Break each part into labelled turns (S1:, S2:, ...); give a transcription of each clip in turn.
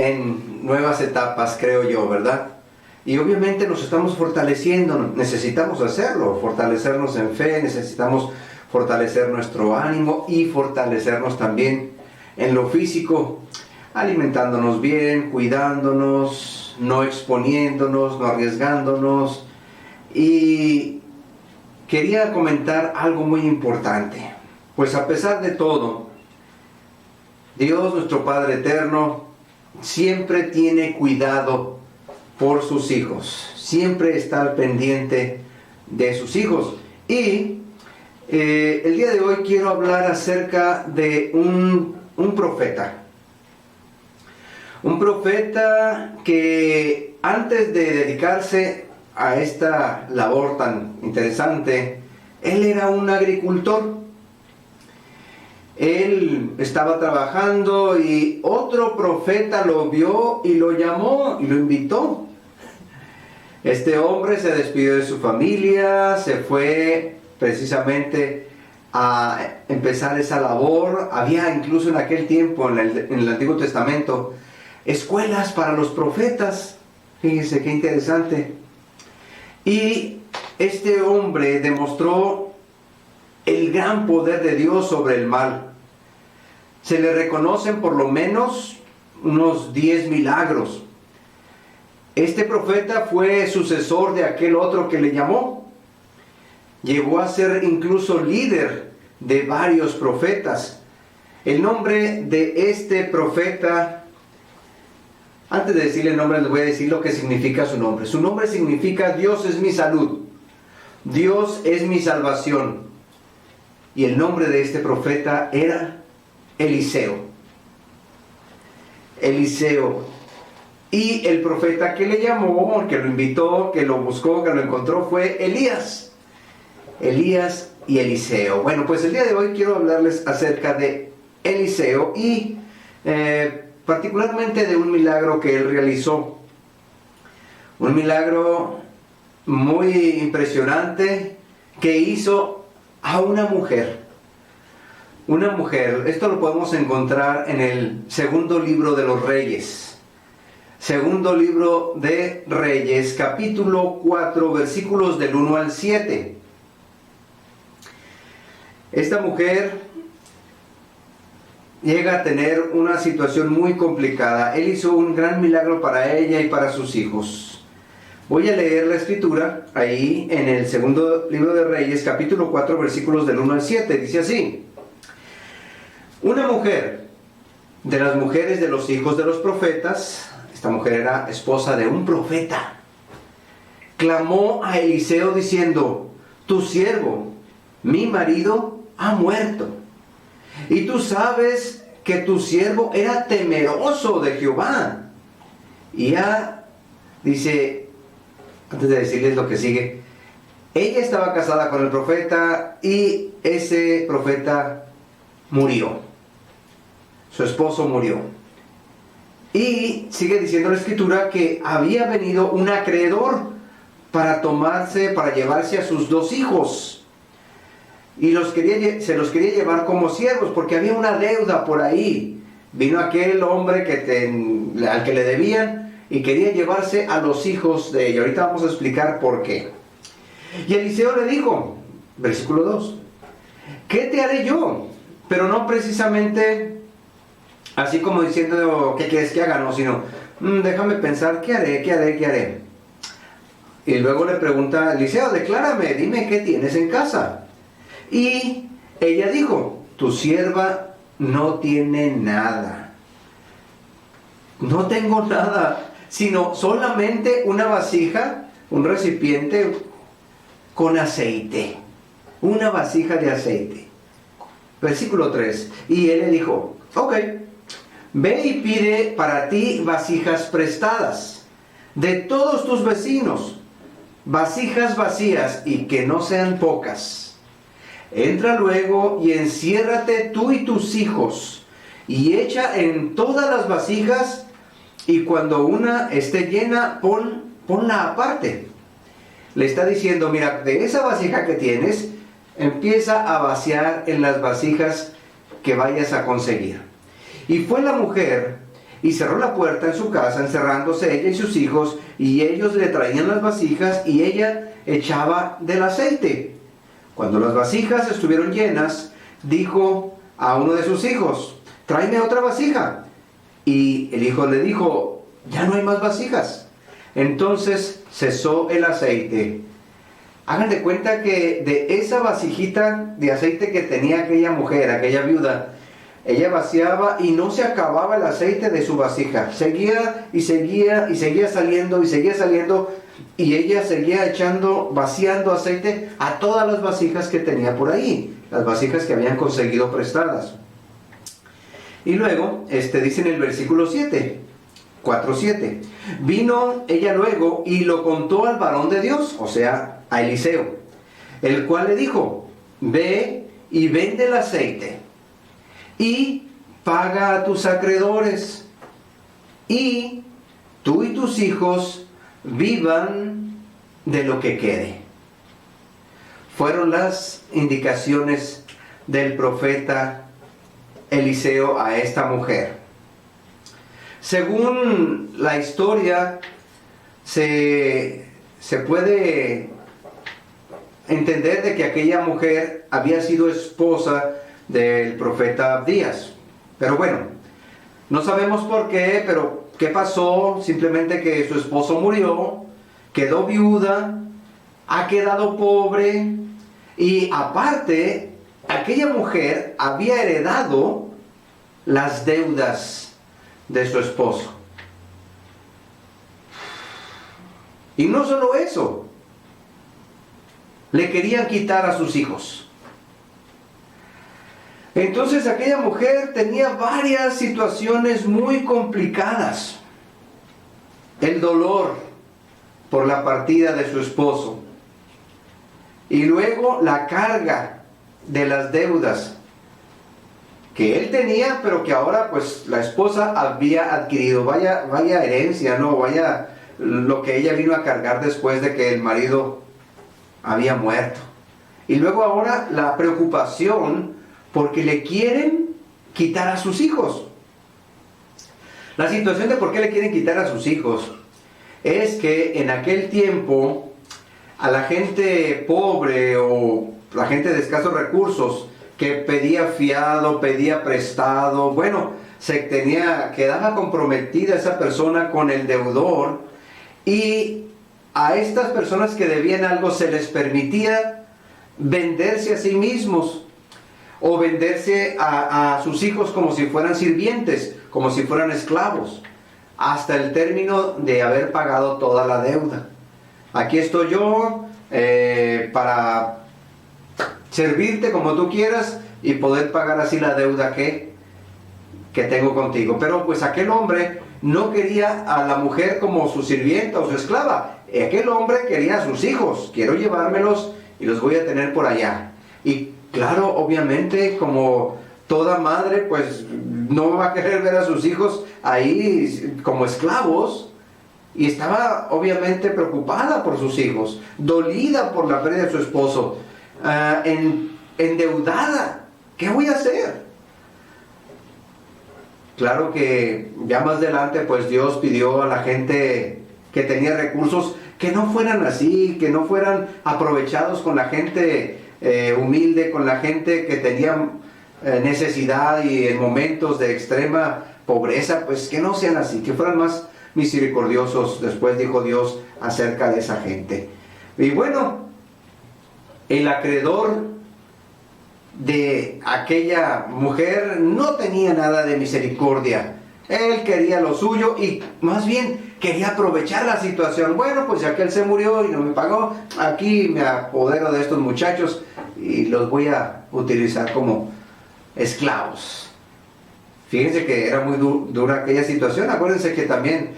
S1: en nuevas etapas, creo yo, ¿verdad? Y obviamente nos estamos fortaleciendo, necesitamos hacerlo, fortalecernos en fe, necesitamos fortalecer nuestro ánimo y fortalecernos también en lo físico, alimentándonos bien, cuidándonos, no exponiéndonos, no arriesgándonos. Y quería comentar algo muy importante, pues a pesar de todo, Dios, nuestro Padre eterno, siempre tiene cuidado por sus hijos, siempre está al pendiente de sus hijos. Y el día de hoy quiero hablar acerca de un profeta. Un profeta que antes de dedicarse a esta labor tan interesante, él era un agricultor. Él estaba trabajando y otro profeta lo vio y lo llamó y lo invitó. Este hombre se despidió de su familia, se fue precisamente a empezar esa labor. Había incluso en aquel tiempo, en el Antiguo Testamento, escuelas para los profetas. Fíjense qué interesante. Y este hombre demostró el gran poder de Dios sobre el mal. Se le reconocen por lo menos unos 10 milagros. Este profeta fue sucesor de aquel otro que le llamó. Llegó a ser incluso líder de varios profetas. El nombre de este profeta, antes de decirle el nombre, les voy a decir lo que significa su nombre. Su nombre significa Dios es mi salud, Dios es mi salvación. Y el nombre de este profeta era Eliseo. Eliseo. Y el profeta que le llamó, que lo invitó, que lo buscó, que lo encontró, fue Elías. Elías y Eliseo. Bueno, pues el día de hoy quiero hablarles acerca de Eliseo y particularmente de un milagro que él realizó. Un milagro muy impresionante que hizo a una mujer. Una mujer, esto lo podemos encontrar en el segundo libro de los Reyes. Segundo libro de Reyes, capítulo 4, versículos del 1 al 7. Esta mujer llega a tener una situación muy complicada. Él hizo un gran milagro para ella y para sus hijos. Voy a leer la escritura ahí en el segundo libro de Reyes, capítulo 4, versículos del 1 al 7. Dice así: una mujer de las mujeres de los hijos de los profetas, esta mujer era esposa de un profeta, clamó a Eliseo diciendo: tu siervo, mi marido, ha muerto. Y tú sabes que tu siervo era temeroso de Jehová. Y ya dice, antes de decirles lo que sigue, ella estaba casada con el profeta y ese profeta murió. Su esposo murió. Y sigue diciendo la escritura que había venido un acreedor para llevarse a sus dos hijos. Y se los quería llevar como siervos porque había una deuda por ahí. Vino aquel hombre al que le debían y quería llevarse a los hijos de ella. Ahorita vamos a explicar por qué. Y Eliseo le dijo, versículo 2, ¿qué te haré yo? Pero no precisamente así como diciendo, ¿qué quieres que haga? No, sino, déjame pensar, ¿qué haré? Y luego le pregunta a Eliseo, declárame, dime qué tienes en casa. Y ella dijo, tu sierva no tiene nada. No tengo nada, sino solamente una vasija, un recipiente con aceite. Una vasija de aceite. Versículo 3. Y él le dijo, ok, ve y pide para ti vasijas prestadas de todos tus vecinos, vasijas vacías y que no sean pocas. Entra luego y enciérrate tú y tus hijos y echa en todas las vasijas, y cuando una esté llena, ponla aparte. Le está diciendo, mira, de esa vasija que tienes, empieza a vaciar en las vasijas que vayas a conseguir. Y fue la mujer y cerró la puerta en su casa, encerrándose ella y sus hijos, y ellos le traían las vasijas y ella echaba del aceite. Cuando las vasijas estuvieron llenas, dijo a uno de sus hijos: tráeme otra vasija. Y el hijo le dijo: ya no hay más vasijas. Entonces cesó el aceite. Hagan de cuenta que de esa vasijita de aceite que tenía aquella mujer, aquella viuda, ella vaciaba y no se acababa el aceite de su vasija. Seguía y seguía y seguía saliendo y seguía saliendo, y ella seguía vaciando aceite a todas las vasijas que tenía por ahí, las vasijas que habían conseguido prestadas. Y luego, dice en el versículo 7, 4:7, vino ella luego y lo contó al varón de Dios, o sea, a Eliseo, el cual le dijo: ve y vende el aceite y paga a tus acreedores, y tú y tus hijos vivan de lo que quede. Fueron las indicaciones del profeta Eliseo a esta mujer. Según la historia, se puede entender de que aquella mujer había sido esposa del profeta Abdías. Pero bueno, no sabemos por qué, pero ¿qué pasó? Simplemente que su esposo murió, quedó viuda, ha quedado pobre, y aparte, aquella mujer había heredado las deudas de su esposo. Y no solo eso, le querían quitar a sus hijos. Entonces aquella mujer tenía varias situaciones muy complicadas. El dolor por la partida de su esposo, y luego la carga de las deudas que él tenía, pero que ahora pues la esposa había adquirido. Vaya herencia, ¿no? Vaya lo que ella vino a cargar después de que el marido había muerto. Y luego ahora la preocupación porque le quieren quitar a sus hijos. La situación de por qué le quieren quitar a sus hijos es que en aquel tiempo a la gente pobre o la gente de escasos recursos que pedía fiado, pedía prestado, bueno, quedaba comprometida esa persona con el deudor, y a estas personas que debían algo se les permitía venderse a sí mismos o venderse a sus hijos como si fueran sirvientes, como si fueran esclavos, hasta el término de haber pagado toda la deuda. Aquí estoy yo para servirte como tú quieras y poder pagar así la deuda que tengo contigo. Pero pues aquel hombre no quería a la mujer como su sirvienta o su esclava. Aquel hombre quería a sus hijos. Quiero llevármelos y los voy a tener por allá. Y claro, obviamente, como toda madre, pues no va a querer ver a sus hijos ahí como esclavos. Y estaba obviamente preocupada por sus hijos, dolida por la pérdida de su esposo, endeudada. ¿Qué voy a hacer? Claro que ya más adelante pues Dios pidió a la gente que tenía recursos que no fueran así, que no fueran aprovechados con la gente humilde, con la gente que tenía necesidad y en momentos de extrema pobreza, pues que no sean así, que fueran más misericordiosos. Después dijo Dios acerca de esa gente. Y bueno, el acreedor de aquella mujer no tenía nada de misericordia. Él quería lo suyo y más bien quería aprovechar la situación. Bueno, pues ya que él se murió y no me pagó, aquí me apodero de estos muchachos y los voy a utilizar como esclavos. Fíjense que era muy dura aquella situación. Acuérdense que también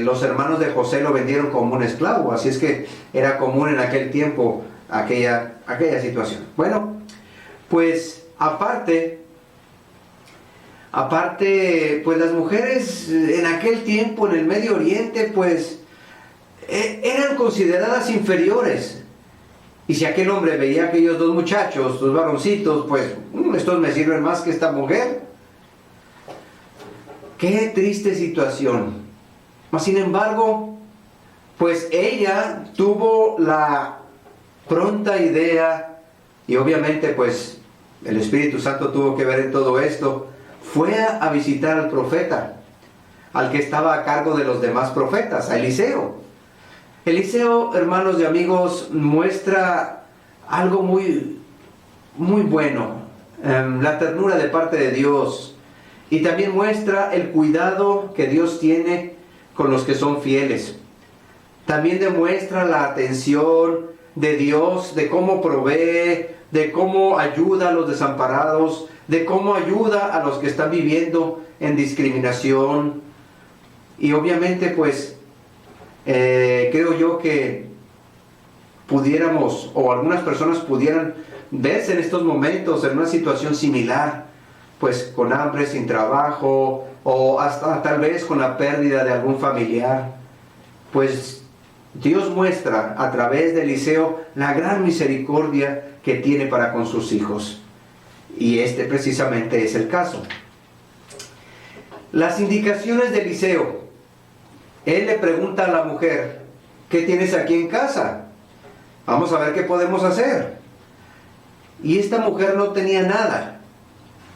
S1: los hermanos de José lo vendieron como un esclavo, así es que era común en aquel tiempo aquella situación. Bueno, pues aparte, pues las mujeres en aquel tiempo en el Medio Oriente, pues eran consideradas inferiores. Y si aquel hombre veía a aquellos dos muchachos, dos varoncitos, pues estos me sirven más que esta mujer. Qué triste situación. Mas sin embargo, pues ella tuvo la pronta idea, y obviamente pues el Espíritu Santo tuvo que ver en todo esto. Fue a visitar al profeta, al que estaba a cargo de los demás profetas, a Eliseo. Eliseo, hermanos y amigos, muestra algo muy, muy bueno, la ternura de parte de Dios, y también muestra el cuidado que Dios tiene con los que son fieles. También demuestra la atención de Dios, de cómo provee, de cómo ayuda a los desamparados, de cómo ayuda a los que están viviendo en discriminación. Y obviamente pues creo yo que pudiéramos, o algunas personas pudieran verse en estos momentos en una situación similar, pues con hambre, sin trabajo, o hasta tal vez con la pérdida de algún familiar. Pues Dios muestra a través de Eliseo la gran misericordia que tiene para con sus hijos. Y este precisamente es el caso. Las indicaciones de Eliseo. Él le pregunta a la mujer: ¿qué tienes aquí en casa? Vamos a ver qué podemos hacer. Y esta mujer no tenía nada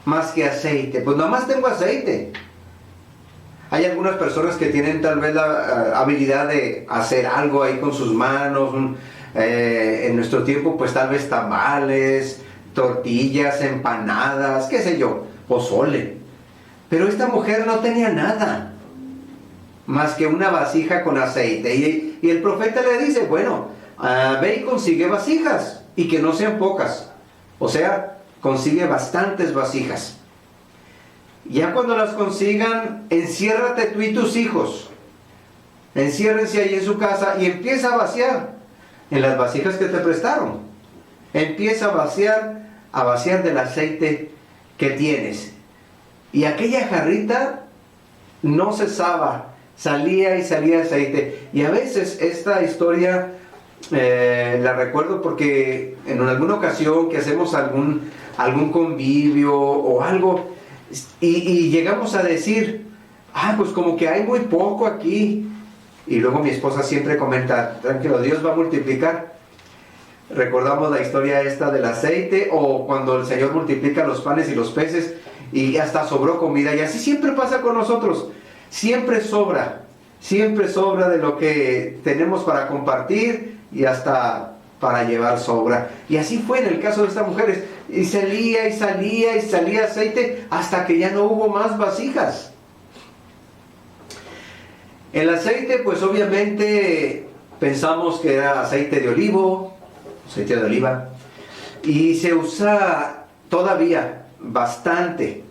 S1: más que aceite. Pues nada más tengo aceite. Hay algunas personas que tienen tal vez la habilidad de hacer algo ahí con sus manos. En nuestro tiempo pues tal vez tamales, tortillas, empanadas, qué sé yo, pozole. Pero esta mujer no tenía nada más que una vasija con aceite. Y el profeta le dice: bueno, ve y consigue vasijas, y que no sean pocas. O sea, consigue bastantes vasijas. Ya cuando las consigan, enciérrate tú y tus hijos. Enciérrense ahí en su casa y empieza a vaciar en las vasijas que te prestaron. Empieza a vaciar del aceite que tienes. Y aquella jarrita no cesaba, salía y salía aceite. Y a veces esta historia la recuerdo porque en alguna ocasión que hacemos algún convivio o algo, y llegamos a decir: pues como que hay muy poco aquí. Y luego mi esposa siempre comenta: tranquilo, Dios va a multiplicar. Recordamos la historia esta del aceite, o cuando el Señor multiplica los panes y los peces y hasta sobró comida. Y así siempre pasa con nosotros. Siempre sobra de lo que tenemos para compartir, y hasta para llevar sobra. Y así fue en el caso de estas mujeres. Y salía y salía y salía aceite hasta que ya no hubo más vasijas. El aceite, pues obviamente pensamos que era aceite de oliva, y se usa todavía bastante.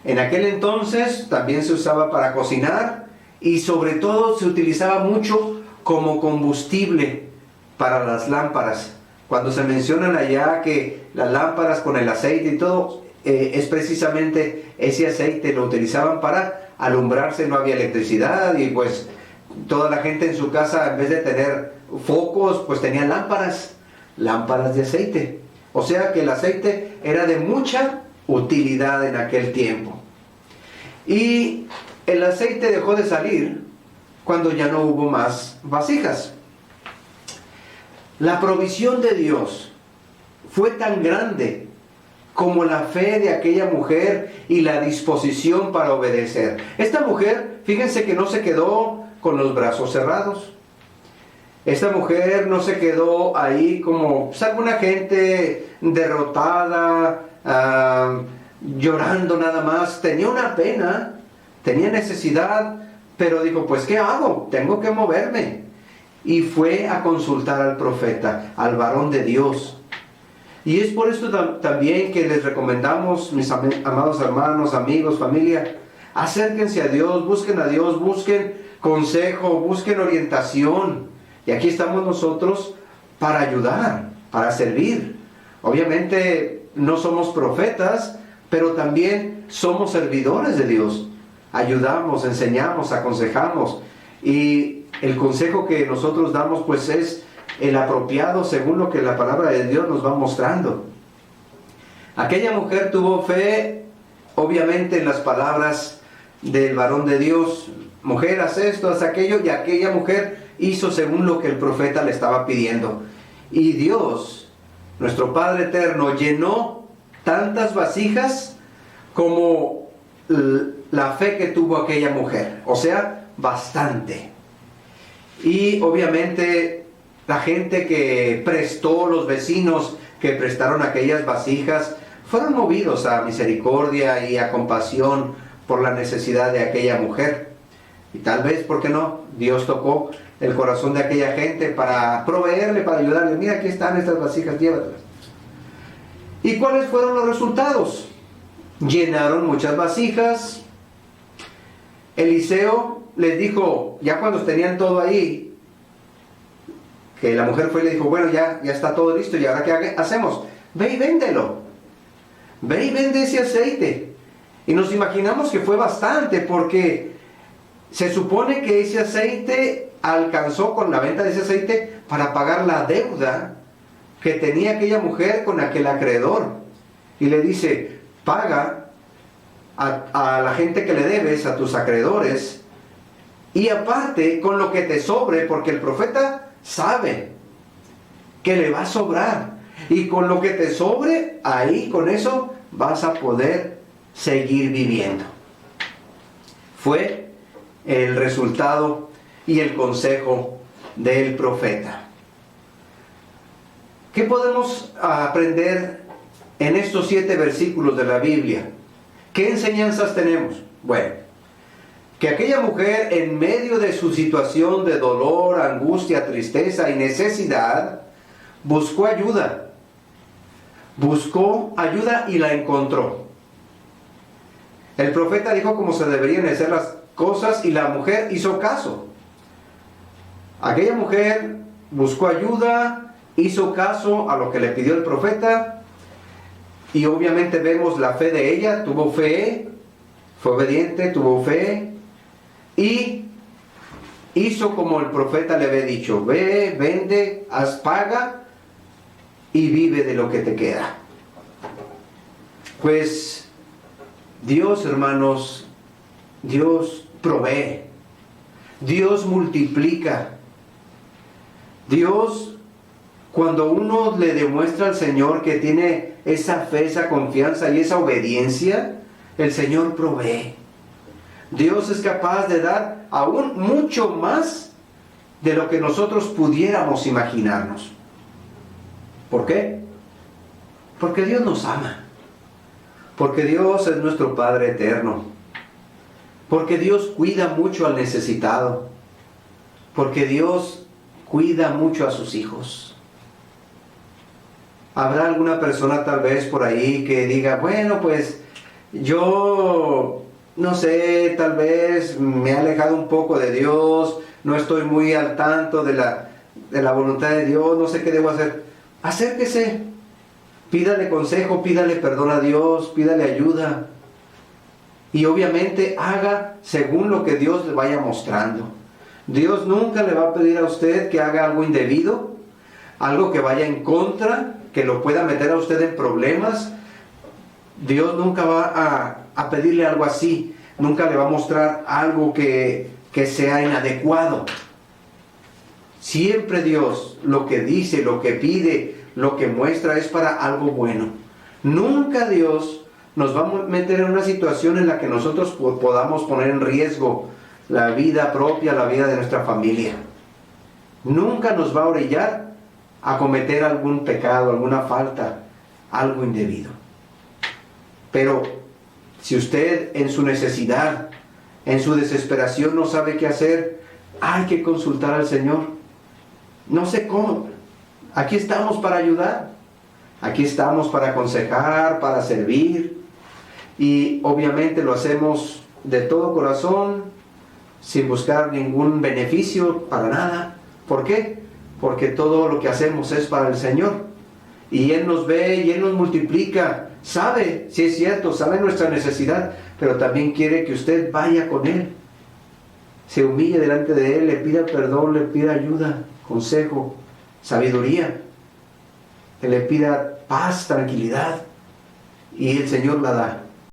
S1: En aquel entonces también se usaba para cocinar, y sobre todo se utilizaba mucho como combustible para las lámparas. Cuando se mencionan allá que las lámparas con el aceite y todo, es precisamente ese aceite lo utilizaban para alumbrarse. No había electricidad, y pues toda la gente en su casa, en vez de tener focos, pues tenían lámparas de aceite. O sea que el aceite era de mucha utilidad en aquel tiempo. Y el aceite dejó de salir cuando ya no hubo más vasijas. La provisión de Dios fue tan grande como la fe de aquella mujer y la disposición para obedecer. Esta mujer, fíjense que no se quedó con los brazos cerrados. Esta mujer no se quedó ahí como pues, alguna gente derrotada, llorando nada más. Tenía una pena, tenía necesidad, pero dijo: pues ¿qué hago? Tengo que moverme. Y fue a consultar al profeta, al varón de Dios. Y es por esto también que les recomendamos, mis amados hermanos, amigos, familia: acérquense a Dios, busquen consejo, busquen orientación. Y aquí estamos nosotros para ayudar, para servir. Obviamente no somos profetas, pero también somos servidores de Dios. Ayudamos, enseñamos, aconsejamos. Y el consejo que nosotros damos pues es el apropiado según lo que la palabra de Dios nos va mostrando. Aquella mujer tuvo fe, obviamente, en las palabras del varón de Dios. Mujer, haz esto, haz aquello, y aquella mujer hizo según lo que el profeta le estaba pidiendo. Y Dios, nuestro Padre eterno, llenó tantas vasijas como la fe que tuvo aquella mujer, o sea, bastante. Y obviamente la gente que prestó, los vecinos que prestaron aquellas vasijas, fueron movidos a misericordia y a compasión por la necesidad de aquella mujer. Y tal vez, ¿por qué no? Dios tocó el corazón de aquella gente para proveerle, para ayudarle. Mira, aquí están estas vasijas, llévatelas. ¿Y cuáles fueron los resultados? Llenaron muchas vasijas. Eliseo les dijo, ya cuando tenían todo ahí, que la mujer fue y le dijo, bueno, ya está todo listo, ¿y ahora qué hacemos? Ve y véndelo. Ve y vende ese aceite. Y nos imaginamos que fue bastante, porque se supone que ese aceite alcanzó, con la venta de ese aceite, para pagar la deuda que tenía aquella mujer con aquel acreedor. Y le dice, paga a la gente que le debes, a tus acreedores, y aparte con lo que te sobre, porque el profeta sabe que le va a sobrar, y con lo que te sobre, ahí con eso vas a poder seguir viviendo. Fue el resultado y el consejo del profeta. ¿Qué podemos aprender en estos 7 versículos de la Biblia? ¿Qué enseñanzas tenemos? Bueno, que aquella mujer, en medio de su situación de dolor, angustia, tristeza y necesidad, buscó ayuda. Buscó ayuda y la encontró. El profeta dijo cómo se deberían hacer las cosas y la mujer hizo caso. Aquella mujer buscó ayuda, hizo caso a lo que le pidió el profeta, y obviamente vemos la fe de ella. Tuvo fe, fue obediente, tuvo fe, y hizo como el profeta le había dicho: ve, vende, haz, paga y vive de lo que te queda. Pues Dios, hermanos, Dios provee, Dios multiplica. Dios, cuando uno le demuestra al Señor que tiene esa fe, esa confianza y esa obediencia, el Señor provee. Dios es capaz de dar aún mucho más de lo que nosotros pudiéramos imaginarnos. ¿Por qué? Porque Dios nos ama. Porque Dios es nuestro Padre eterno. Porque Dios cuida mucho al necesitado. Porque Dios cuida mucho a sus hijos. Habrá alguna persona tal vez por ahí que diga: bueno, pues yo no sé, tal vez me he alejado un poco de Dios, no estoy muy al tanto de la voluntad de Dios, no sé qué debo hacer. Acérquese, pídale consejo, pídale perdón a Dios, pídale ayuda. Y obviamente haga según lo que Dios le vaya mostrando. Dios nunca le va a pedir a usted que haga algo indebido, algo que vaya en contra, que lo pueda meter a usted en problemas. Dios nunca va a pedirle algo así. Nunca le va a mostrar algo que sea inadecuado. Siempre Dios lo que dice, lo que pide, lo que muestra es para algo bueno. Nunca Dios nos va a meter en una situación en la que nosotros podamos poner en riesgo la vida propia, la vida de nuestra familia. Nunca nos va a orillar a cometer algún pecado, alguna falta, algo indebido. Pero si usted en su necesidad, en su desesperación no sabe qué hacer, hay que consultar al Señor. No sé cómo. Aquí estamos para ayudar. Aquí estamos para aconsejar, para servir. Y obviamente lo hacemos de todo corazón, sin buscar ningún beneficio para nada. ¿Por qué? Porque todo lo que hacemos es para el Señor. Y Él nos ve y Él nos multiplica. Sabe, si es cierto, sabe nuestra necesidad, pero también quiere que usted vaya con Él. Se humille delante de Él, le pida perdón, le pida ayuda, consejo, sabiduría. Que le pida paz, tranquilidad. Y el Señor la da.